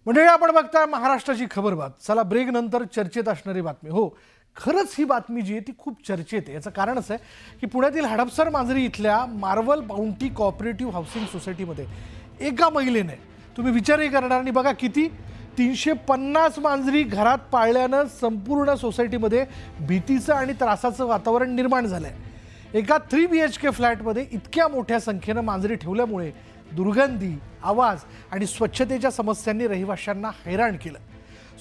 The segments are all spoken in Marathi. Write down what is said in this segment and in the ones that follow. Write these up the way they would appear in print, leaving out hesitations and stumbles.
म्हणजे आपण बघताय महाराष्ट्राची खबरबात. चला ब्रेक नंतर चर्चेत असणारी बातमी. हो, खरंच ही बातमी जी आहे ती खूप चर्चेत आहे. याचं कारण असं आहे की पुण्यातील हडपसर मांजरी इथल्या मार्वल बाउंटी कोऑपरेटिव्ह हाऊसिंग सोसायटीमध्ये एका महिलेने, तुम्ही विचारही करणार नाही, बघा किती, 350 मांजरी घरात पाळल्यानं संपूर्ण सोसायटीमध्ये भीतीचं आणि त्रासाचं वातावरण निर्माण झालंय. एका 3 BHK फ्लॅटमध्ये इतक्या मोठ्या संख्येनं मांजरी ठेवल्यामुळे दुर्गंधी, आवाज आणि स्वच्छतेच्या समस्यांनी रहिवाशांना हैराण केलं.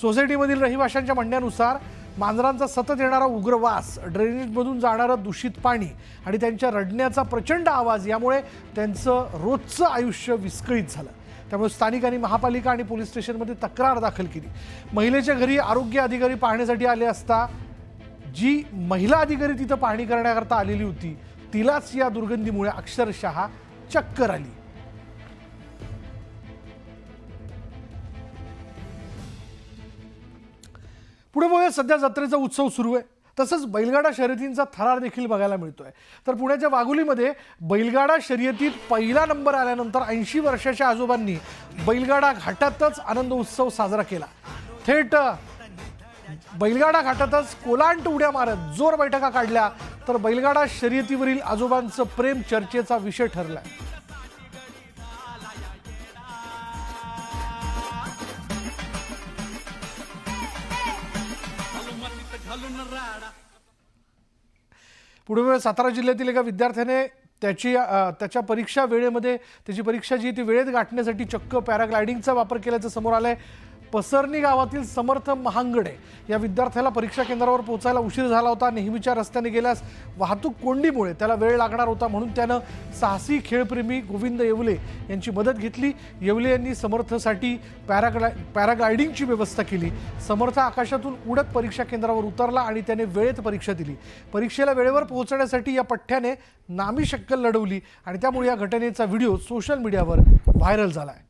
सोसायटीमधील रहिवाशांच्या म्हणण्यानुसार मांजरांचा सतत येणारा उग्र वास, ड्रेनेजमधून जाणारं दूषित पाणी आणि त्यांच्या रडण्याचा प्रचंड आवाज यामुळे त्यांचं रोजचं आयुष्य विस्कळीत झालं. त्यामुळे स्थानिकांनी महापालिका आणि पोलीस स्टेशनमध्ये तक्रार दाखल केली. महिलेच्या घरी आरोग्य अधिकारी पाहण्यासाठी आले असता जी महिला अधिकारी तिथं पाहणी करण्याकरता आलेली होती तिलाच या दुर्गंधीमुळे अक्षरशः चक्कर आली. पुढे बघूया, सध्या जत्रेचा उत्सव सुरू आहे, तसंच बैलगाडा शर्यतींचा थरार देखील बघायला मिळतोय. तर पुण्याच्या वाघोलीमध्ये बैलगाडा शर्यतीत पहिला नंबर आल्यानंतर 80 वर्षाच्या आजोबांनी बैलगाडा घाटातच आनंद उत्सव साजरा केला. थेट बैलगाडा घाटातच कोलांट उड्या मारत जोर बैठका काढल्या. तर बैलगाडा शर्यतीवरील आजोबांचं प्रेम चर्चेचा विषय ठरलाय. पुढे सातारा जिल्ह्यातील एका विद्यार्थ्याने त्याच्या परीक्षा वेळेमध्ये त्याची परीक्षा जी ती वेळेत गाठण्यासाठी चक्क पॅराग्लायडिंगचा वापर केल्याचं समोर आलंय. पसरणी गावातील समर्थ महांगडे या विद्यार्थ्याला परीक्षा केंद्रावर पोहोचायला उशीर झाला होता. नेहमीच्या रस्त्याने गेल्यास वाहतूक कोंडीमुळे त्याला वेळ लागणार होता, म्हणून त्यानं साहसी खेळप्रेमी गोविंद येवले यांची मदत घेतली. येवले यांनी समर्थसाठी पॅराग्लायडिंगची व्यवस्था केली. समर्थ आकाशातून उडत परीक्षा केंद्रावर उतरला आणि त्याने वेळेत परीक्षा दिली. परीक्षेला वेळेवर पोहोचण्यासाठी या पठ्ठ्याने नामी शक्कल लढवली आणि त्यामुळे या घटनेचा व्हिडिओ सोशल मीडियावर व्हायरल झाला आहे.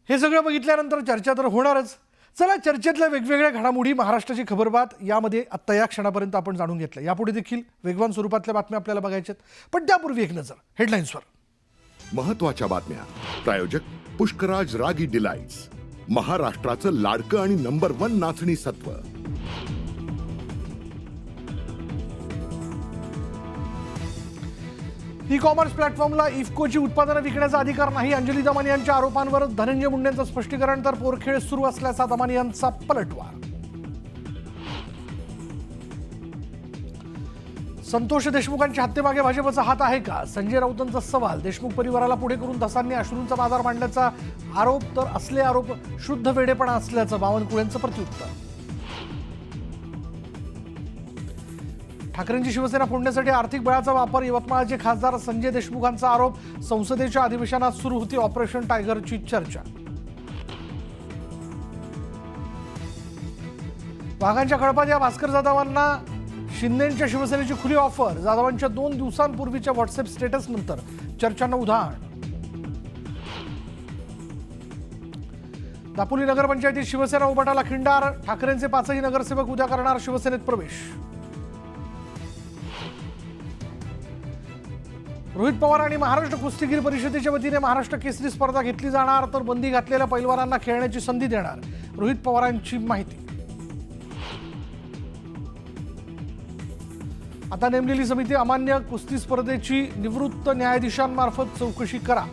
हे सगळं बघितल्यानंतर चर्चा तर होणारच. चला, चर्चेतल्या वेगवेगळ्या घडामोडी, महाराष्ट्राची खबरबात यामध्ये आत्ता या क्षणापर्यंत आपण जाणून घेतलं. यापुढे देखील वेगवान स्वरूपातल्या बातम्या आपल्याला बघायच्यात, पण त्यापूर्वी एक नजर हेडलाईन्सवर. महत्त्वाच्या बातम्या. प्रायोजक पुष्कराज रागी डिलाइट्स, महाराष्ट्राचं लाडकं आणि नंबर 1 नाचणी सत्व. ई कॉमर्स प्लॅटफॉर्मला इफ्कोची उत्पादनं विकण्याचा अधिकार नाही. अंजली दमानी यांच्या आरोपांवर धनंजय मुंडेंचं स्पष्टीकरण. तर पोरखेळ सुरू असल्याचा दमानी यांचा पलटवार. संतोष देशमुखांच्या हत्येमागे भाजपचा हात आहे का? संजय राऊतांचा सवाल. देशमुख परिवाराला पुढे करून धसांनी अश्रूंचा बाजार मांडल्याचा आरोप. तर असले आरोप शुद्ध वेडेपणा असल्याचं बावनकुळेंचं प्रत्युत्तर. ठाकरेंची शिवसेना फोडण्यासाठी आर्थिक बळाचा वापर, यवतमाळचे खासदार संजय देशमुखांचा आरोप. संसदेच्या अधिवेशनात सुरू होती ऑपरेशन टायगरची चर्चा. वाघांच्या कळपात या भास्कर जाधवांना शिंदेच्या शिवसेनेची खुली ऑफर. जाधवांच्या 2 दिवसांपूर्वीच्या व्हॉट्सअप स्टेटस नंतर चर्चांना उधाण. दापोली नगरपंचायतीत शिवसेना उभाटाला खिंडार. ठाकरेंचे 5ही नगरसेवक उद्या करणार शिवसेनेत प्रवेश. रोहित पवार आणि महाराष्ट्र कुस्तीगीर परिषदेच्या वतीने महाराष्ट्र केसरी स्पर्धा घेतली जाणार. तर बंदी घातलेल्या पैलवानांना खेळण्याची संधी देणार, रोहित पवारांची माहिती. आता नेमलेली समिती अमान्य. कुस्ती स्पर्धेची निवृत्त न्यायाधीशांमार्फत चौकशी करा.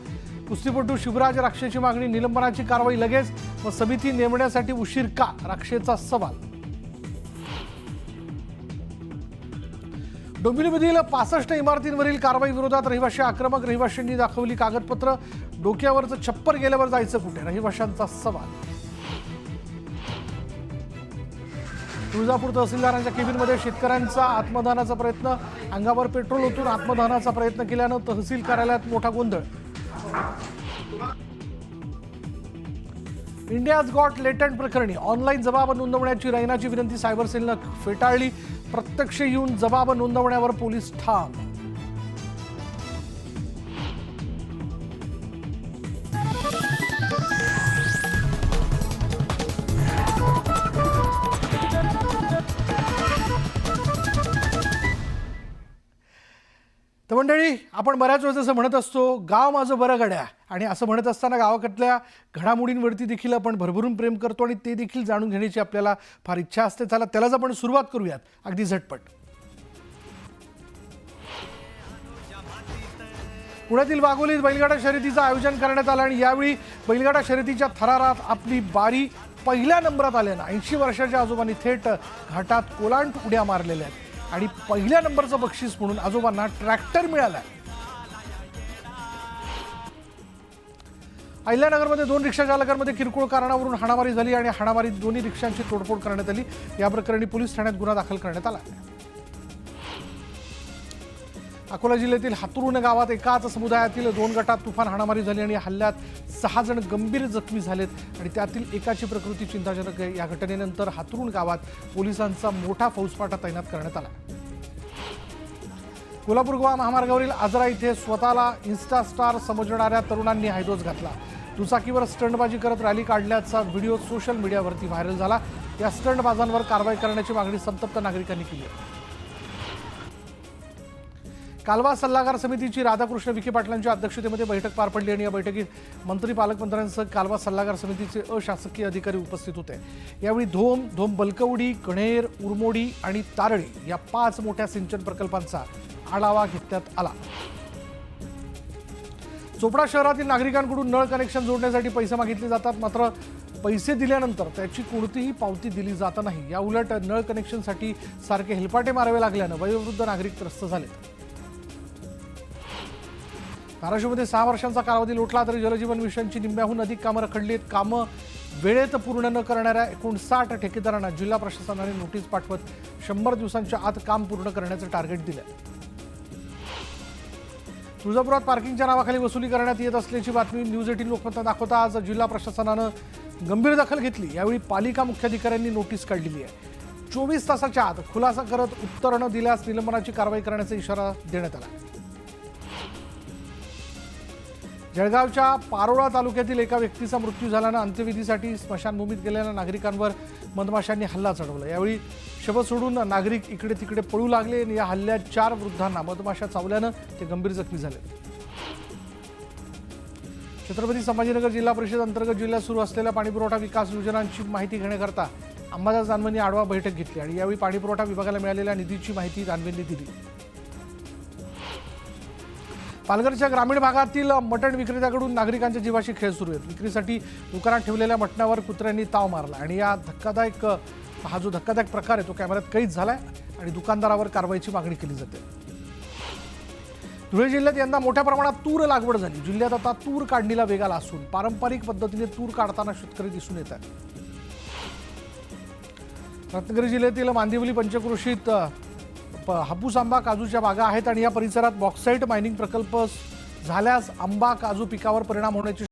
कुस्तीपटू शिवराज राक्षेची मागणी. निलंबनाची कारवाई लगेच, व समिती नेमण्यासाठी उशीर का? राक्षेचा सवाल. डोंबिवलीमधील 65 इमारतींवरील कारवाई विरोधात रहिवाशी आक्रमक. रहिवाशांनी दाखवली कागदपत्र. डोक्यावरचं छप्पर गेल्यावर जायचं कुठे? रहिवाशांचा सवाल. तुळजापूर तहसीलदारांच्या केबिनमध्ये शेतकऱ्यांचा आत्मदहनाचा प्रयत्न. अंगावर पेट्रोल ओतून आत्मदहनाचा प्रयत्न केल्यानं तहसील कार्यालयात मोठा गोंधळ. इंडियाज गॉट लेटंट प्रकरणी ऑनलाईन जबाब नोंदवण्याची रैनाची विनंती सायबर सेलनं फेटाळली. प्रत्यक्ष येऊन जबाब नोंदवण्यावर पोलीस ठाम. मंडळी, आपण बऱ्याच वेळेस असं म्हणत असतो, गाव माझं बरं गड्या. आणि असं म्हणत असताना गावाकडल्या घडामोडींवरती देखील आपण भरभरून प्रेम करतो आणि ते देखील जाणून घेण्याची आपल्याला फार इच्छा असते. चला त्यालाच आपण सुरुवात करूयात अगदी झटपट. पुण्यातील वाघोलीत बैलगाडा शर्यतीचं आयोजन करण्यात आलं आणि यावेळी बैलगाडा शर्यतीच्या थरारात आपली बारी पहिल्या नंबरात आल्यानं 80 वर्षाच्या आजोबांनी थेट घाटात कोलांट उड्या मारलेल्या आहेत आणि पहिल्या नंबरचं बक्षीस म्हणून आजोबांना ट्रॅक्टर मिळाला. अहिल्यानगरमध्ये 2 रिक्षा चालकांमध्ये किरकोळ कारणावरून हाणामारी झाली आणि हाणामारीत दोन्ही रिक्षांची तोडफोड करण्यात आली. या प्रकरणी पोलीस ठाण्यात गुन्हा दाखल करण्यात आला. अकोला जिल्ह्यातील हातुरुण गावात एकाच समुदायातील 2 गटात तुफान हाणामारी झाली आणि हल्ल्यात 6 जण गंभीर जखमी झालेत आणि त्यातील एकाची प्रकृती चिंताजनक आहे. या घटनेनंतर हातुरुण गावात पोलिसांचा मोठा फौजफाटा तैनात करण्यात आला. कोल्हापूर गोवा महामार्गावरील आजरा इथे स्वतःला इन्स्टा स्टार समजणाऱ्या तरुणांनी हायदोस घातला. दुचाकीवर स्टंटबाजी करत रॅली काढल्याचा व्हिडिओ सोशल मीडियावरती व्हायरल झाला. या स्टंटबाजांवर कारवाई करण्याची मागणी संतप्त नागरिकांनी केली आहे. कालवा सल्लागार समितीची राधाकृष्ण विखे पाटलांच्या अध्यक्षतेमध्ये बैठक पार पडली आणि या बैठकीत मंत्री पालकमंत्र्यांसह कालवा सल्लागार समितीचे अशासकीय अधिकारी उपस्थित होते. यावेळी धोम बलकवडी, कण्हेर, उरमोडी आणि तारळी या 5 मोठ्या सिंचन प्रकल्पांचा आढावा घेण्यात आला. चोपडा शहरातील नागरिकांकडून नळ कनेक्शन जोडण्यासाठी पैसे मागितले जातात, मात्र पैसे दिल्यानंतर त्याची कोणतीही पावती दिली जात नाही. या उलट नळ कनेक्शनसाठी सारखे हेलपाटे मारावे लागल्यानं वयोवृद्ध नागरिक त्रस्त झाले. धाराशिवमध्ये 6 वर्षांचा कालावधी लोटला तरी जलजीवन मिशनची निम्म्याहून अधिक कामं रखडली आहेत. कामं वेळेत पूर्ण न करणाऱ्या 59 ठेकेदारांना जिल्हा प्रशासनाने नोटीस पाठवत 100 दिवसांच्या आत काम पूर्ण करण्याचं टार्गेट दिलं. तुळजापुरात पार्किंगच्या नावाखाली वसुली करण्यात येत असल्याची बातमी न्यूज 18 लोकमतनं दाखवता आज जिल्हा प्रशासनानं गंभीर दखल घेतली. यावेळी पालिका मुख्याधिकाऱ्यांनी नोटीस काढलेली आहे. 24 तासाच्या आत खुलासा करत उत्तर न दिल्यास निलंबनाची कारवाई करण्याचा इशारा देण्यात आला. जळगावच्या पारोळा तालुक्यातील एका व्यक्तीचा मृत्यू झाल्यानं अंत्यविधीसाठी स्मशानभूमीत गेलेल्या नागरिकांवर मधमाशांनी हल्ला चढवला. यावेळी शव सोडून नागरिक इकडे तिकडे पळू लागले आणि या हल्ल्यात 4 वृद्धांना मधमाशा चावल्यानं ते गंभीर जखमी झाले. छत्रपती संभाजीनगर जिल्हा परिषद अंतर्गत जिल्ह्यात सुरू असलेल्या पाणीपुरवठा विकास योजनांची माहिती घेण्याकरता अंबादास दानवेंनी आढावा बैठक घेतली आणि यावेळी पाणीपुरवठा विभागाला मिळालेल्या निधीची माहिती दानवेंनी दिली. पालघरच्या ग्रामीण भागातील मटण विक्रेत्याकडून नागरिकांच्या जीवाशी खेळ सुरू आहेत. विक्रीसाठी दुकानात ठेवलेल्या मटणावर कुत्र्यांनी ताव मारला आणि हा जो धक्कादायक प्रकार आहे तो कॅमेऱ्यात कैद झालाय आणि दुकानदारावर कारवाईची मागणी केली जाते. धुळे जिल्ह्यात यंदा मोठ्या प्रमाणात तूर लागवड झाली. जिल्ह्यात आता तूर काढणीला वेग आला असून पारंपरिक पद्धतीने तूर काढताना शेतकरी दिसून येत आहेत. रत्नागिरी जिल्ह्यातील मांदिवली पंचक्रोशीत हापूस, आंबा, काजूच्या बागा आहेत आणि या परिसरात बॉक्साईट मायनिंग प्रकल्प झाल्यास आंबा, काजू पिकावर परिणाम होण्याची